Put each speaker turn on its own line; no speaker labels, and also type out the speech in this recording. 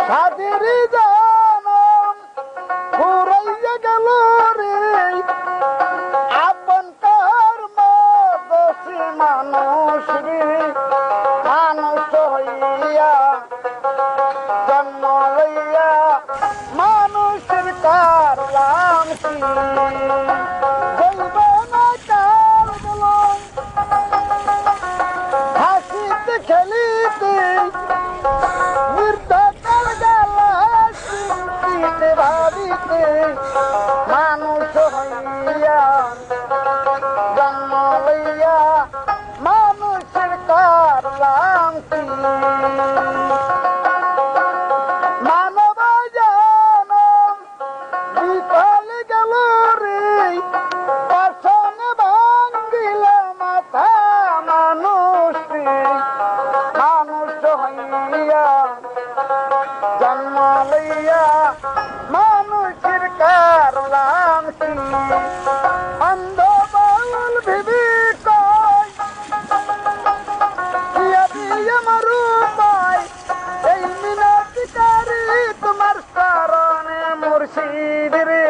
সাদের জানম ঘুরাইয়া গেল রে আপন কর্ম দোষী মানুষ রে মানুষ হইয়া জন্ম লইয়া মানুষের কারলাম কি হাসিতে খেলিতে বৃদ্ধকাল গেল চিন্তিতে ভাবিতে মানুষ হইয়া জন্ম লইয়া মানুষের কারলাম কি মানব জনম বিকল গেল রে পাশন ভাঙ্গিল মাথা মানুষ মানুষ হইয়া জন্ম লইয়া মানুষের কারলাম কি অন্ধ বাউল ভেবে কয় আমার উপায় এই মিনতি করি তোমার শরণে মুর্শিদ রে